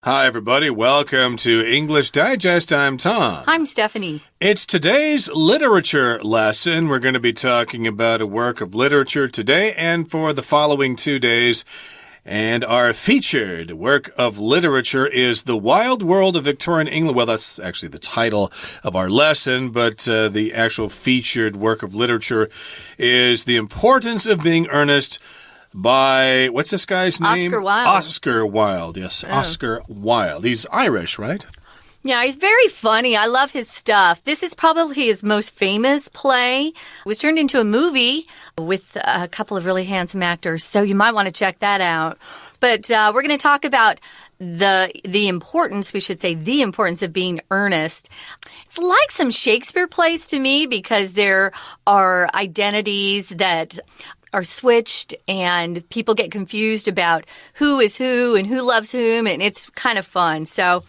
Hi, everybody. Welcome to English Digest. I'm Tom. I'm Stephanie. It's today's literature lesson. We're going to be talking about a work of literature today and for the following 2 days. And our featured work of literature is The Wild World of Victorian England. Well, that's actually the title of our lesson, but the actual featured work of literature is The Importance of Being Earnest by, what's this guy's name? Oscar Wilde. Oscar Wilde, yes. Oh. Oscar Wilde. He's Irish, right? Yeah, he's very funny. I love his stuff. This is probably his most famous play. It was turned into a movie with a couple of really handsome actors, so you might want to check that out. But we're going to talk about the importance, we should say, the importance of being earnest. It's like some Shakespeare plays to me because there are identities that are switched and people get confused about who is who and who loves whom, and it's kind of fun. So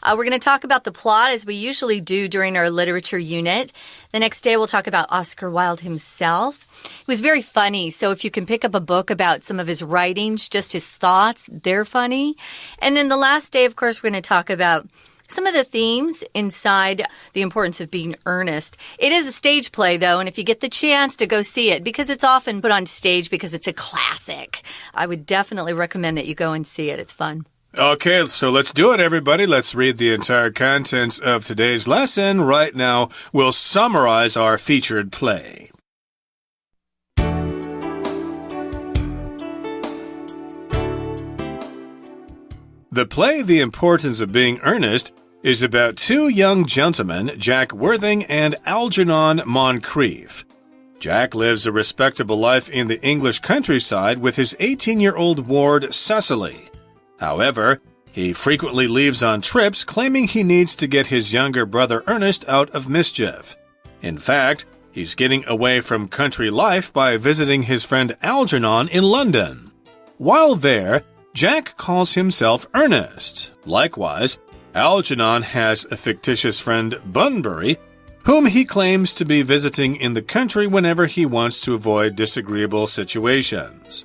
we're going to talk about the plot as we usually do during our literature unit. The next day we'll talk about Oscar Wilde himself. He was very funny, so if you can pick up a book about some of his writings, just his thoughts, they're funny. And then the last day, of course, we're going to talk about some of the themes inside the importance of being earnest. It is a stage play, though, and if you get the chance to go see it, because it's often put on stage because it's a classic, I would definitely recommend that you go and see it. It's fun. Okay, so let's do it, everybody. Let's read the entire contents of today's lesson. Right now, we'll summarize our featured play. The play The Importance of Being Earnest is about two young gentlemen, Jack Worthing and Algernon Moncrief. Jack lives a respectable life in the English countryside with his 18-year-old ward, Cecily. However, he frequently leaves on trips claiming he needs to get his younger brother Ernest out of mischief. In fact, he's getting away from country life by visiting his friend Algernon in London. While there, Jack calls himself Ernest. Likewise, Algernon has a fictitious friend, Bunbury, whom he claims to be visiting in the country whenever he wants to avoid disagreeable situations.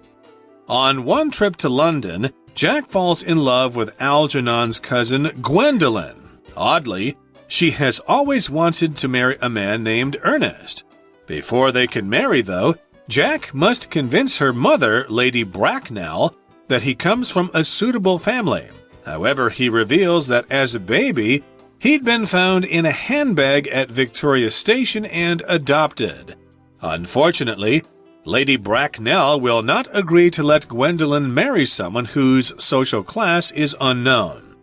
On one trip to London, Jack falls in love with Algernon's cousin, Gwendolen. Oddly, she has always wanted to marry a man named Ernest. Before they can marry, though, Jack must convince her mother, Lady Bracknell, that he comes from a suitable family. However, he reveals that as a baby, he'd been found in a handbag at Victoria Station and adopted. Unfortunately, Lady Bracknell will not agree to let Gwendolen marry someone whose social class is unknown.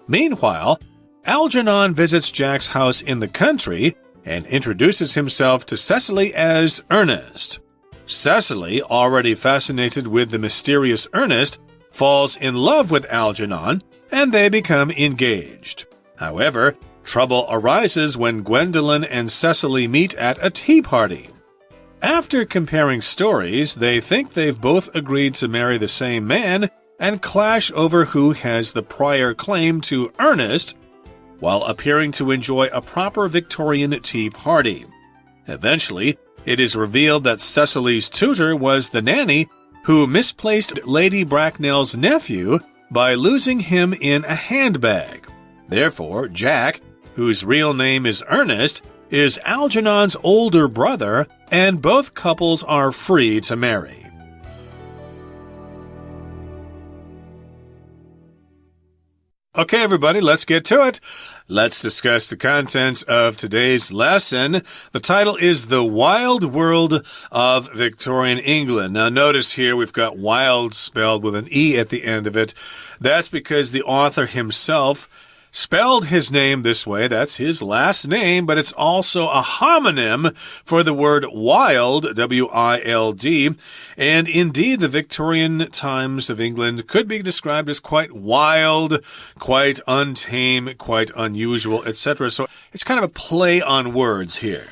Meanwhile, Algernon visits Jack's house in the country and introduces himself to Cecily as Ernest. Cecily, already fascinated with the mysterious Ernest, falls in love with Algernon, and they become engaged. However, trouble arises when Gwendolen and Cecily meet at a tea party. After comparing stories, they think they've both agreed to marry the same man and clash over who has the prior claim to Ernest, while appearing to enjoy a proper Victorian tea party. Eventually, it is revealed that Cecily's tutor was the nanny who misplaced Lady Bracknell's nephew by losing him in a handbag. Therefore, Jack, whose real name is Ernest, is Algernon's older brother, and both couples are free to marry. Okay, everybody, let's get to it. Let's discuss the contents of today's lesson. The title is The Wild World of Victorian England. Now, notice here we've got wild spelled with an E at the end of it. That's because the author himself spelled his name this way. That's his last name, but it's also a homonym for the word wild, W-I-L-D. And indeed, the Victorian times of England could be described as quite wild, quite untamed, quite unusual, etc. So it's kind of a play on words here.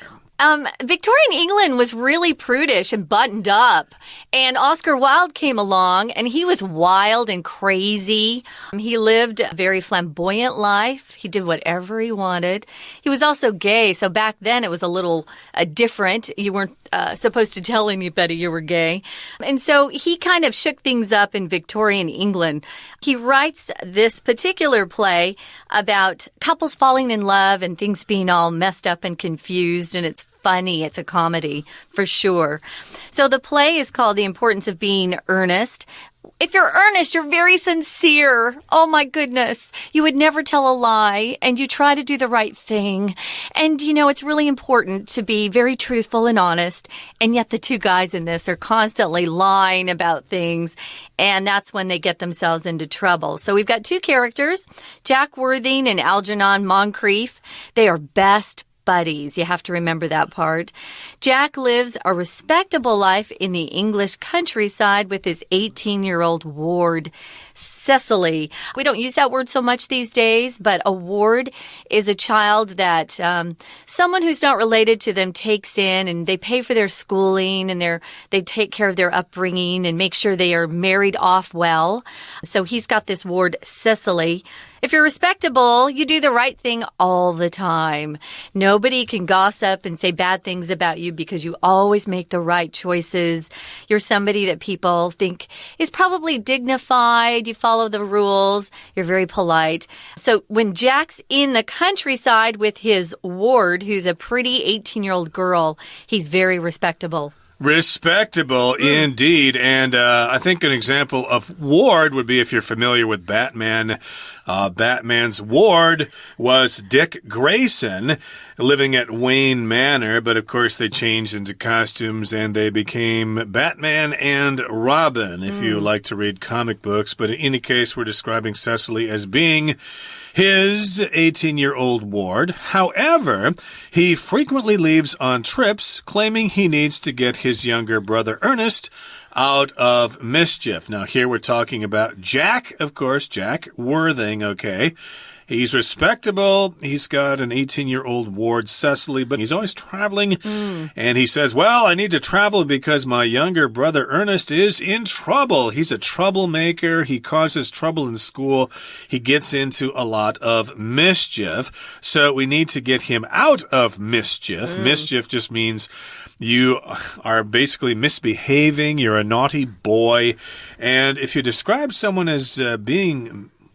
Victorian England was really prudish and buttoned up, and Oscar Wilde came along, and he was wild and crazy. He lived a very flamboyant life. He did whatever he wanted. He was also gay, so back then it was a little different. You weren't supposed to tell anybody you were gay. And so he kind of shook things up in Victorian England. He writes this particular play about couples falling in love and things being all messed up and confused, and it's funny. It's a comedy, for sure. So the play is called The Importance of Being Earnest. If you're earnest, you're very sincere. Oh, my goodness. You would never tell a lie, and you try to do the right thing. And, you know, it's really important to be very truthful and honest. And yet the two guys in this are constantly lying about things, and that's when they get themselves into trouble. So we've got two characters, Jack Worthing and Algernon Moncrief. They are best buddies. You have to remember that part. Jack lives a respectable life in the English countryside with his 18-year-old ward, Cecily. We don't use that word so much these days, but a ward is a child that someone who's not related to them takes in, and they pay for their schooling, and they take care of their upbringing and make sure they are married off well. So he's got this ward, Cecily. If you're respectable, you do the right thing all the time. Nobody can gossip and say bad things about you because you always make the right choices. You're somebody that people think is probably dignified. You follow the rules. You're very polite. So when Jack's in the countryside with his ward, who's a pretty 18-year-old girl, he's very respectable. Respectable, indeed. And I think an example of ward would be if you're familiar with Batman. Batman's ward was Dick Grayson, living at Wayne Manor. But, of course, they changed into costumes and they became Batman and Robin, if you like to read comic books. But in any case, we're describing Cecily as being his 18-year-old ward. However, he frequently leaves on trips, claiming he needs to get his younger brother Ernest out of mischief. Now, here we're talking about Jack, of course, Jack Worthing, okay? He's respectable. He's got an 18-year-old ward, Cecily, but he's always traveling. And he says, well, I need to travel because my younger brother Ernest is in trouble. He's a troublemaker. He causes trouble in school. He gets into a lot of mischief. So we need to get him out of mischief. Mischief just means you are basically misbehaving. You're a naughty boy. And if you describe someone as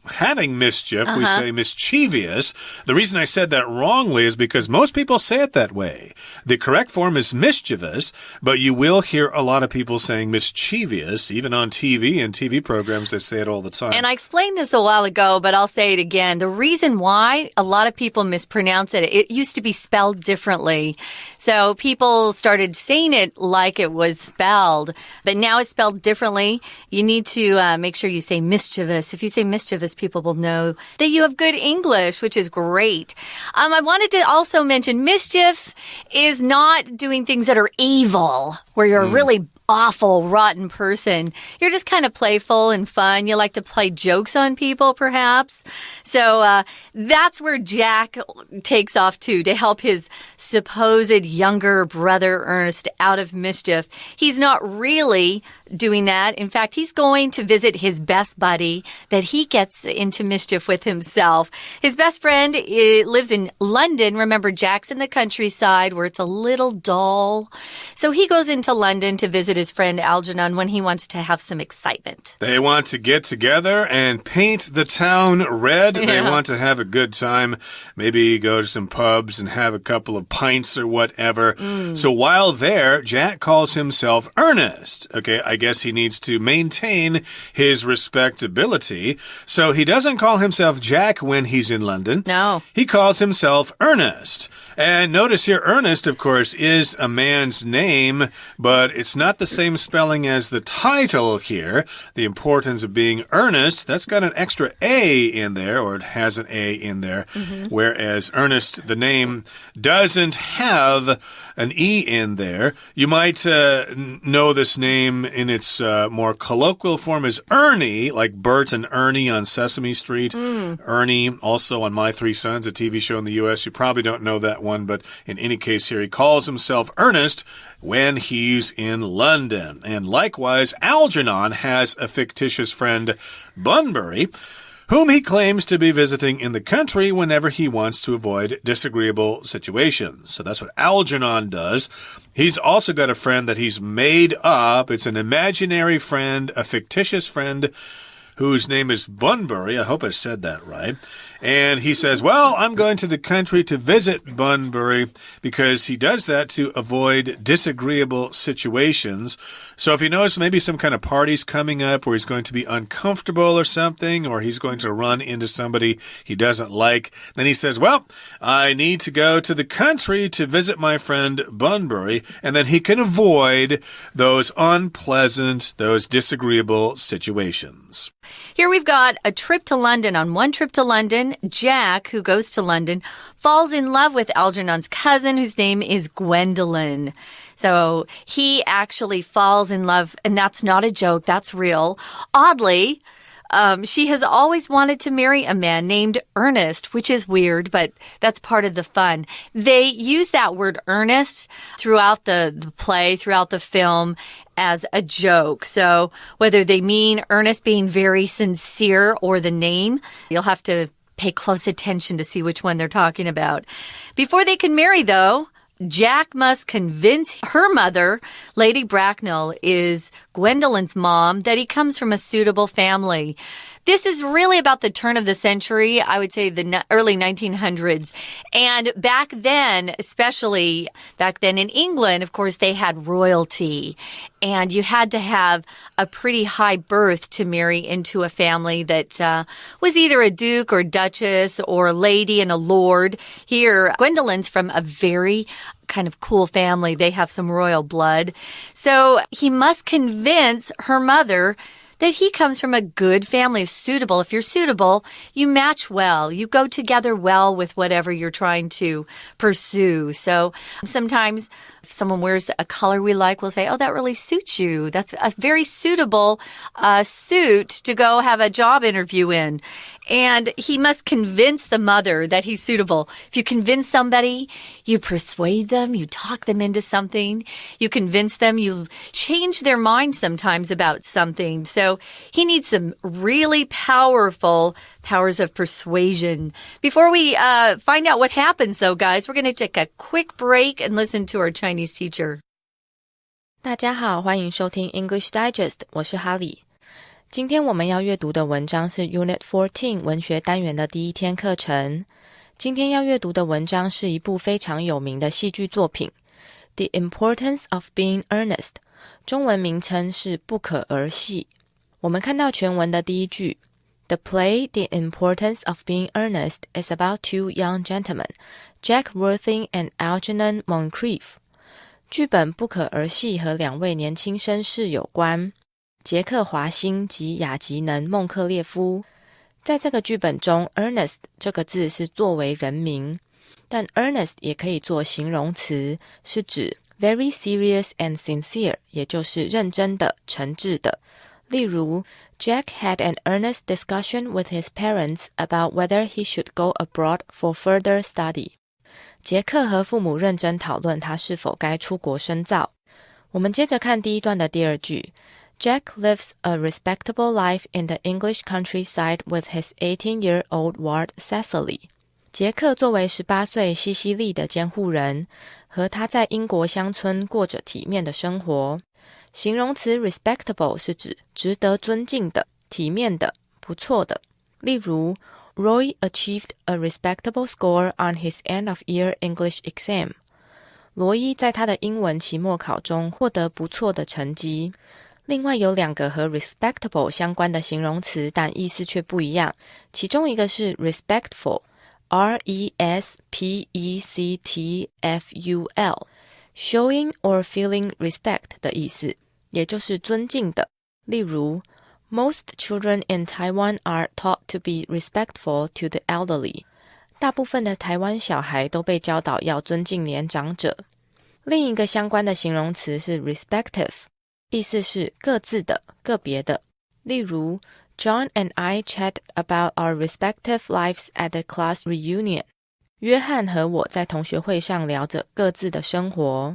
having mischief, we say mischievous. The reason I said that wrongly is because most people say it that way. The correct form is mischievous, but you will hear a lot of people saying mischievous, even on TV and TV programs, they say it all the time. And I explained this a while ago, but I'll say it again. The reason why a lot of people mispronounce it used to be spelled differently. So people started saying it like it was spelled, but now it's spelled differently. You need to make sure you say mischievous. If you say mischievous, people will know that you have good English, which is great. I wanted to also mention mischief is not doing things that are evil, where you're a really awful, rotten person. You're just kind of playful and fun. You like to play jokes on people, perhaps. So that's where Jack takes off to help his supposed younger brother Ernest out of mischief. He's not really doing that. In fact, he's going to visit his best buddy that he gets into mischief with himself. His best friend lives in London. Remember, Jack's in the countryside where it's a little dull. So he goes into London to visit his friend Algernon when he wants to have some excitement. They want to get together and paint the town red. Yeah. They want to have a good time. Maybe go to some pubs and have a couple of pints or whatever. So while there, Jack calls himself Ernest. Okay, I guess he needs to maintain his respectability. So he doesn't call himself Jack when he's in London. No. He calls himself Ernest. And notice here, Ernest, of course, is a man's name, but it's not the same spelling as the title here. The Importance of Being Earnest, that's got an extra A in there, or it has an A in there, whereas Ernest, the name, doesn't have an E in there. You might know this name in its more colloquial form as Ernie, like Bert and Ernie on Sesame Street. Ernie, also on My Three Sons, a TV show in the U.S. You probably don't know that one, but in any case here, he calls himself Ernest when he's in London. And likewise, Algernon has a fictitious friend, Bunbury, whom he claims to be visiting in the country whenever he wants to avoid disagreeable situations. So that's what Algernon does. He's also got a friend that he's made up. It's an imaginary friend, a fictitious friend whose name is Bunbury. I hope I said that right. And he says, well, I'm going to the country to visit Bunbury because he does that to avoid disagreeable situations. So if he knows maybe some kind of party's coming up where he's going to be uncomfortable or something, or he's going to run into somebody he doesn't like, then he says, well, I need to go to the country to visit my friend Bunbury, and then he can avoid those unpleasant, those disagreeable situations. Here we've got a trip to London. On one trip to London, Jack, who goes to London, falls in love with Algernon's cousin, whose name is Gwendolyn. So he actually falls in love, and that's not a joke, that's real. Oddly, she has always wanted to marry a man named Ernest, which is weird, but that's part of the fun. They use that word Ernest throughout the play, throughout the film, as a joke. So whether they mean Ernest being very sincere or the name, you'll have to pay close attention to see which one they're talking about. Before they can marry, though, Jack must convince her mother, Lady Bracknell is Gwendolyn's mom, that he comes from a suitable family. This is really about the turn of the century, I would say the early 1900s. And back then, especially back then in England, of course, they had royalty. And you had to have a pretty high birth to marry into a family that was either a duke or duchess or a lady and a lord. Here, Gwendolyn's from a very kind of cool family. They have some royal blood. So he must convince her mother that he comes from a good family, suitable. If you're suitable, you match well. You go together well with whatever you're trying to pursue. So sometimes if someone wears a color we like, we'll say, oh, that really suits you. That's a very suitable suit to go have a job interview in. And he must convince the mother that he's suitable. If you convince somebody, you persuade them, you talk them into something, you convince them, you change their mind sometimes about something. So he needs some really powerful powers of persuasion. Before we find out what happens, though, guys, we're going to take a quick break and listen to our Chinese teacher. 大家好，欢迎收听 English Digest， 我是哈利。今天我们要阅读的文章是 Unit 14 文学单元的第一天课程。今天要阅读的文章是一部非常有名的戏剧作品 The Importance of Being Earnest， 中文名称是不可儿戏。我们看到全文的第一句 The play The Importance of Being Earnest is about two young gentlemen, Jack Worthing and Algernon Moncrief。 剧本不可儿戏和两位年轻绅士有关，杰克·华辛及雅吉能·孟克列夫。在这个剧本中 Earnest 这个字是作为人名，但 Earnest 也可以做形容词，是指 very serious and sincere， 也就是认真的、诚挚的。例如 Jack had an earnest discussion with his parents about whether he should go abroad for further study。 杰克和父母认真讨论他是否该出国深造。我们接着看第一段的第二句Jack lives a respectable life in the English countryside with his 18-year-old ward Cecily。 杰克作为18岁西西利的监护人，和他在英国乡村过着体面的生活。形容词 respectable 是指值得尊敬的、体面的、不错的。例如 Roy achieved a respectable score on his end-of-year English exam。 罗伊在他的英文期末考中获得不错的成绩。另外有两个和 respectable 相关的形容词，但意思却不一样。其中一个是 respectful， R-E-S-P-E-C-T-F-U-L， showing or feeling respect 的意思，也就是尊敬的。例如 Most children in Taiwan are taught to be respectful to the elderly。 大部分的台湾小孩都被教导要尊敬年长者。另一个相关的形容词是 respective，意思是各自的、个别的。例如 John and I chat about our respective lives at the class reunion。 约翰和我在同学会上聊着各自的生活。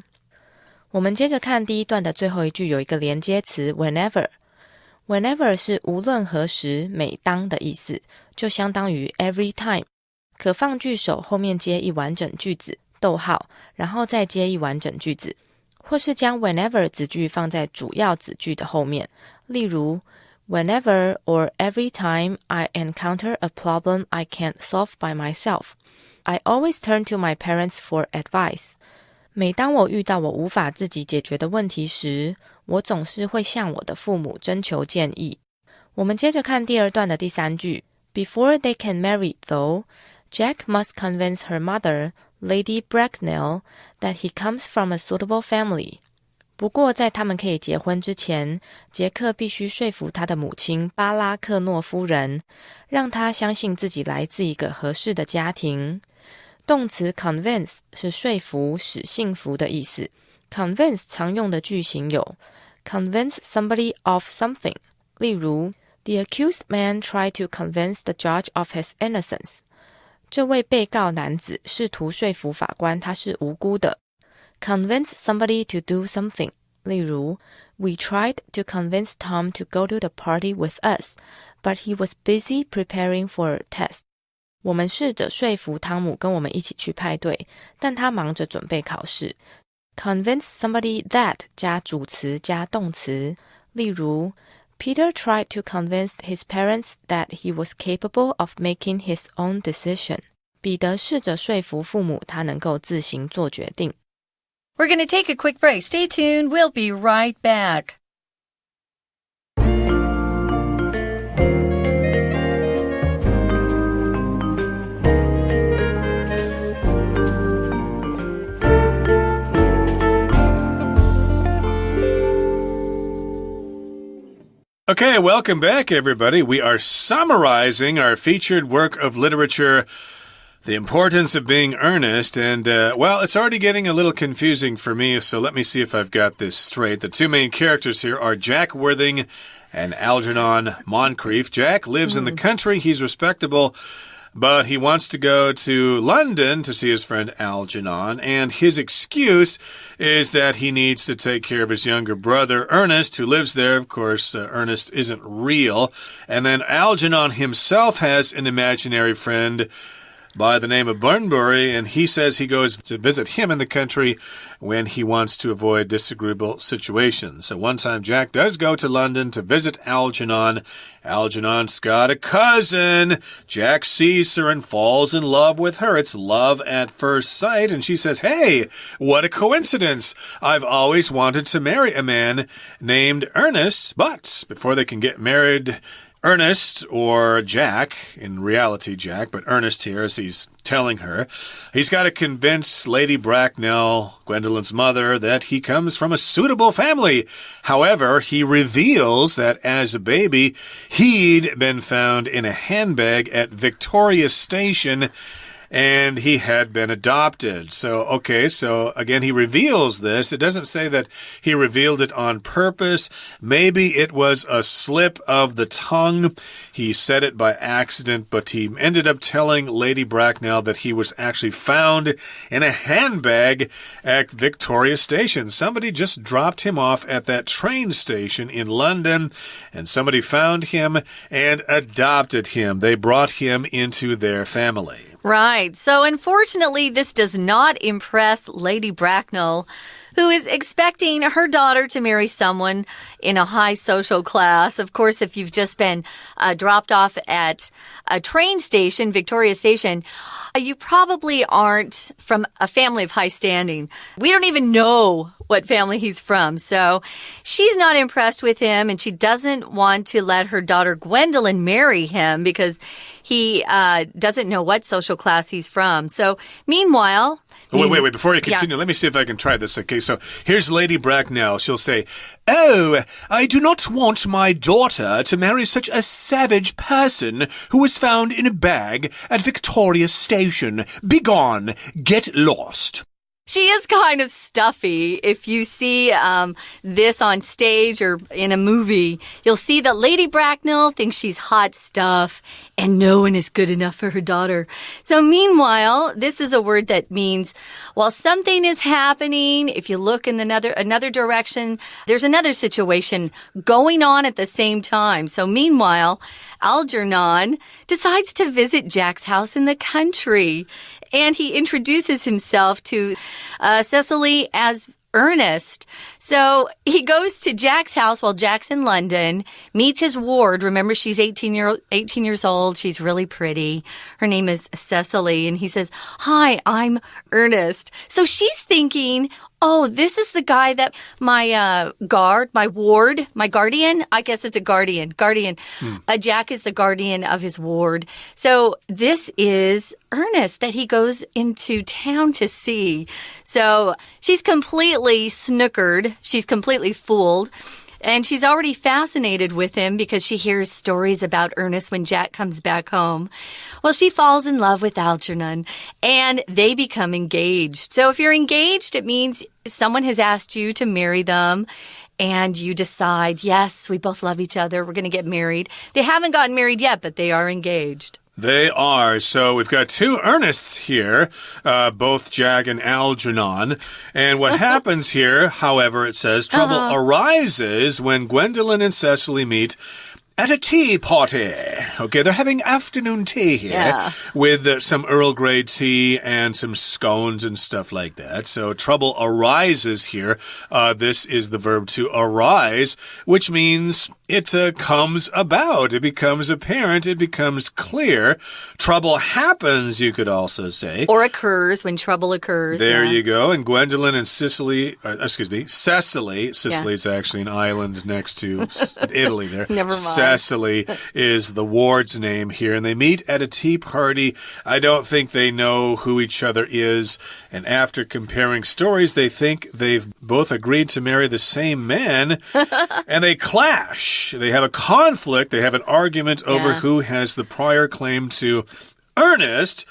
我们接着看第一段的最后一句，有一个连接词 whenever。Whenever 是无论何时每当的意思，就相当于 every time， 可放句首后面接一完整句子，逗号，然后再接一完整句子，或是将 whenever 子句放在主要子句的后面，例如Whenever or every time I encounter a problem I can't solve by myself, I always turn to my parents for advice. 每当我遇到我无法自己解决的问题时，我总是会向我的父母征求建议。我们接着看第二段的第三句。Before they can marry, though, Jack must convince her mother, Lady Bracknell, that he comes from a suitable family.不过在他们可以结婚之前，杰克必须说服他的母亲巴拉克诺夫人，让她相信自己来自一个合适的家庭。动词 convince 是说服、使信服的意思。convince 常用的句型有 convince somebody of something， 例如 The accused man tried to convince the judge of his innocence。 这位被告男子试图说服法官他是无辜的。Convince somebody to do something. 例如 We tried to convince Tom to go to the party with us, but he was busy preparing for a test. 我们试着说服汤姆跟我们一起去派对，但他忙着准备考试。Convince somebody that 加主词加动词。例如 Peter tried to convince his parents that he was capable of making his own decision. 彼得试着说服父母他能够自行做决定。We're going to take a quick break. Stay tuned. We'll be right back. Okay, welcome back, everybody. We are summarizing our featured work of literature,The Importance of Being Earnest, and, well, it's already getting a little confusing for me, so let me see if I've got this straight. The two main characters here are Jack Worthing and Algernon Moncrief. Jack lives in the country. He's respectable, but he wants to go to London to see his friend Algernon, and his excuse is that he needs to take care of his younger brother, Ernest, who lives there. Of course, Ernest isn't real. And then Algernon himself has an imaginary friend,by the name of Bunbury, and he says he goes to visit him in the country when he wants to avoid disagreeable situations. So one time Jack does go to London to visit Algernon. Algernon's got a cousin. Jack sees her and falls in love with her. It's love at first sight, and she says, Hey, what a coincidence. I've always wanted to marry a man named Ernest, but before they can get married,Ernest, or Jack, in reality Jack, but Ernest here as he's telling her, he's got to convince Lady Bracknell, Gwendolyn's mother, that he comes from a suitable family. However, he reveals that as a baby, he'd been found in a handbag at Victoria Station,and he had been adopted. So again, he reveals this. It doesn't say that he revealed it on purpose. Maybe it was a slip of the tongue. He said it by accident, but he ended up telling Lady Bracknell that he was actually found in a handbag at Victoria Station. Somebody just dropped him off at that train station in London, and somebody found him and adopted him. They brought him into their family.Right. So unfortunately, this does not impress Lady Bracknell, who is expecting her daughter to marry someone in a high social class. Of course, if you've just been dropped off at a train station, Victoria Station, you probably aren't from a family of high standing. We don't even know what family he's from. So she's not impressed with him, and she doesn't want to let her daughter Gwendolyn marry him because he doesn't know what social class he's from. So meanwhile... Wait. Before you continue, let me see if I can try this. Okay, so here's Lady Bracknell. She'll say, Oh, I do not want my daughter to marry such a savage person who was found in a bag at Victoria Station. Begone. Get lost. She is kind of stuffy. If you see this on stage or in a movie, you'll see that Lady Bracknell thinks she's hot stuff and no one is good enough for her daughter. So meanwhile, this is a word that means while something is happening, if you look in another direction, there's another situation going on at the same time. So meanwhile, Algernon decides to visit Jack's house in the country. And he introduces himself to Cecily as Ernest. So he goes to Jack's house while Jack's in London, meets his ward. Remember, she's 18 years old. She's really pretty. Her name is Cecily. And he says, "Hi, I'm Ernest." So she's thinking, oh, this is the guy that my guardian, I guess it's a guardian. Jack is the guardian of his ward. So this is Ernest that he goes into town to see. So she's completely snookered. She's completely fooled. And she's already fascinated with him because she hears stories about Ernest when Jack comes back home. Well, she falls in love with Algernon, and they become engaged. So if you're engaged, it means someone has asked you to marry them, and you decide, yes, we both love each other. We're going to get married. They haven't gotten married yet, but they are engaged. They are. So we've got two Ernests here, both Jack and Algernon. And what happens here, however, it says, trouble arises when Gwendolyn and Cecily meet at a tea party. Okay, they're having afternoon tea here with some Earl Grey tea and some scones and stuff like that. So trouble arises here. This is the verb to arise, which means it comes about. It becomes apparent. It becomes clear. Trouble happens, you could also say. Or occurs when trouble occurs. There you go. And Gwendolyn and Cecily is actually an island next to Italy there. Never mind. Cecily is the ward's name here. And they meet at a tea party. I don't think they know who each other is. And after comparing stories, they think they've both agreed to marry the same man. And they clash. They have a conflict. They have an argument over who has the prior claim to Ernest.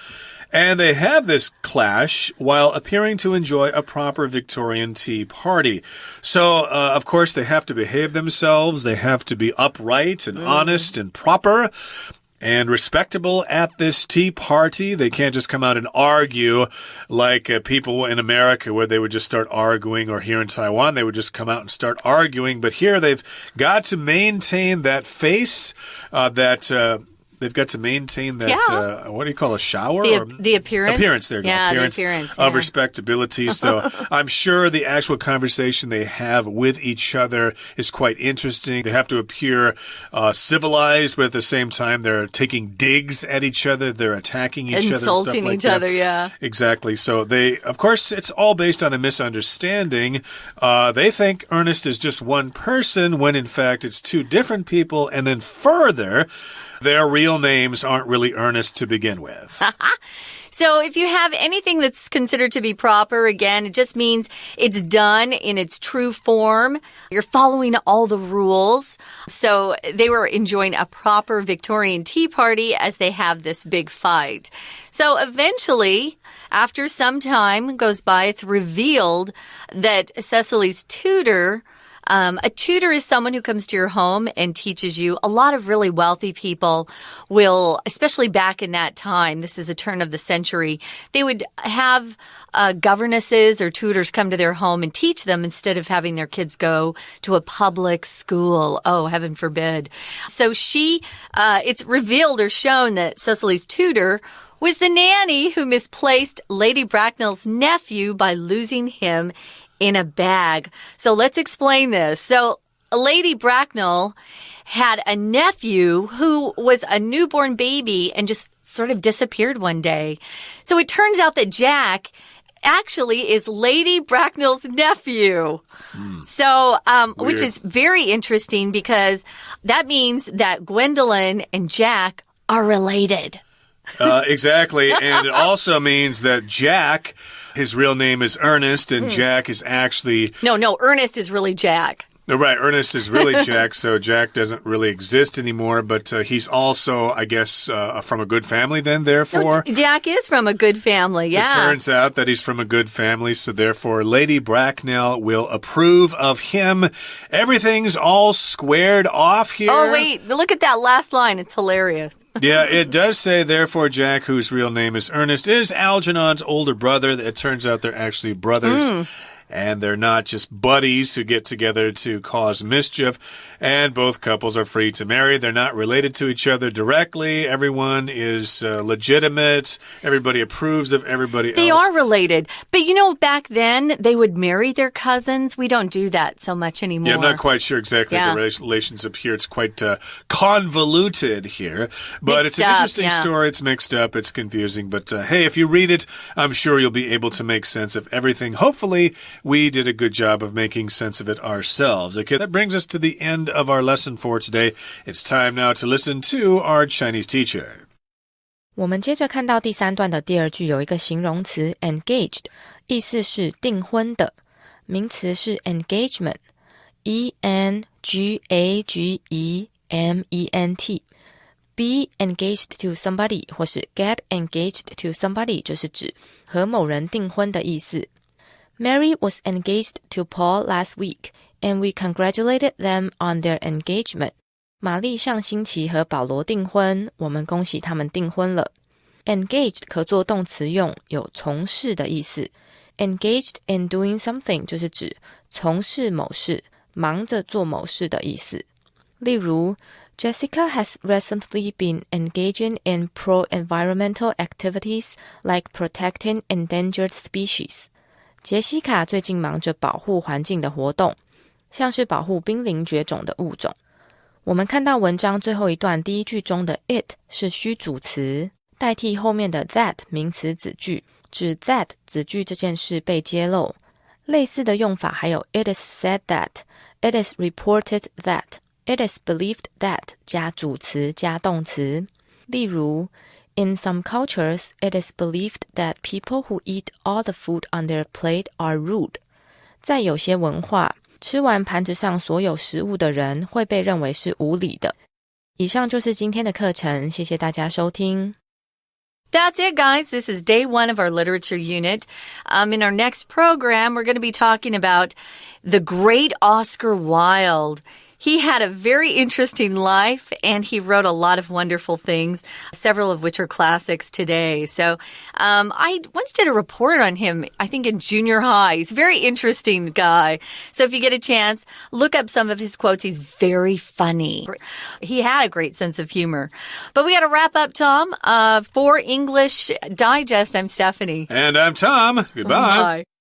And they have this clash while appearing to enjoy a proper Victorian tea party. So, of course, they have to behave themselves. They have to be upright and honest and proper and respectable at this tea party. They can't just come out and argue like people in America where they would just start arguing, or here in Taiwan, they would just come out and start arguing. But here they've got to maintain that face, they've got to maintain that, what do you call a shower? The appearance. Appearance, there you go. Appearance of respectability. So I'm sure the actual conversation they have with each other is quite interesting. They have to appear civilized, but at the same time, they're taking digs at each other. They're attacking each other. Insulting each other, yeah. Exactly. So of course, it's all based on a misunderstanding. They think Ernest is just one person when in fact it's two different people. And then further, their real names aren't really Ernest to begin with. So if you have anything that's considered to be proper, again, it just means it's done in its true form. You're following all the rules. So they were enjoying a proper Victorian tea party as they have this big fight. So eventually, after some time goes by, it's revealed that Cecily's tutor... a tutor is someone who comes to your home and teaches you. A lot of really wealthy people will, especially back in that time, this is a turn of the century, they would have governesses or tutors come to their home and teach them instead of having their kids go to a public school. Oh, heaven forbid. So it's revealed or shown that Cecily's tutor was the nanny who misplaced Lady Bracknell's nephew by losing him in a bag. So let's explain this. So Lady Bracknell had a nephew who was a newborn baby and just sort of disappeared one day. So it turns out that Jack actually is Lady Bracknell's nephew. So, which is very interesting because that means that Gwendolyn and Jack are related. Exactly. And it also means that Jack, his real name is Ernest, and Jack is actually... No, Ernest is really Jack. No, right. Ernest is really Jack, so Jack doesn't really exist anymore, but he's also, I guess, from a good family then, therefore. No, Jack is from a good family, yeah. It turns out that he's from a good family, so therefore Lady Bracknell will approve of him. Everything's all squared off here. Oh, wait. Look at that last line. It's hilarious. Yeah, it does say, therefore, Jack, whose real name is Ernest, is Algernon's older brother. It turns out they're actually brothers. And they're not just buddies who get together to cause mischief. And both couples are free to marry. They're not related to each other directly. Everyone is legitimate. Everybody approves of everybody else. They are related. But you know, back then, they would marry their cousins. We don't do that so much anymore. Yeah, I'm not quite sure exactly the relationship here. It's quite convoluted here. But it's an interesting story. It's mixed up. It's confusing. But hey, if you read it, I'm sure you'll be able to make sense of everything. Hopefully, we did a good job of making sense of it ourselves. Okay, that brings us to the end of our lesson for today. It's time now to listen to our Chinese teacher. 我们接着看到第3段的第2句有一个形容词 engaged， 意思是订婚的，名词是 engagement， E-N-G-A-G-E-M-E-N-T。Be engaged to somebody 或是 get engaged to somebody 就是指和某人订婚的意思。Mary was engaged to Paul last week, and we congratulated them on their engagement. 玛丽上星期和保罗订婚，我们恭喜他们订婚了。Engaged 可做动词用，有从事的意思。Engaged in doing something 就是指从事某事，忙着做某事的意思。例如Jessica has recently been engaging in pro-environmental activities like protecting endangered species. 杰西卡最近忙着保护环境的活动，像是保护濒临绝种的物种。我们看到文章最后一段第1句中的 it 是虚主词，代替后面的 that 名词子句，指 that 子句这件事被揭露。类似的用法还有 it is said that, it is reported that, it is believed that 加主词加动词。例如In some cultures, it is believed that people who eat all the food on their plate are rude. 在有些文化，吃完盘子上所有食物的人会被认为是无礼的。以上就是今天的课程，谢谢大家收听。That's it, guys. This is day 1 of our literature unit. In our next program, we're going to be talking about the great Oscar Wilde.He had a very interesting life, and he wrote a lot of wonderful things, several of which are classics today. So I once did a report on him, I think in junior high. He's a very interesting guy. So if you get a chance, look up some of his quotes. He's very funny. He had a great sense of humor. But we got to wrap up, Tom. For English Digest, I'm Stephanie. And I'm Tom. Goodbye. Bye.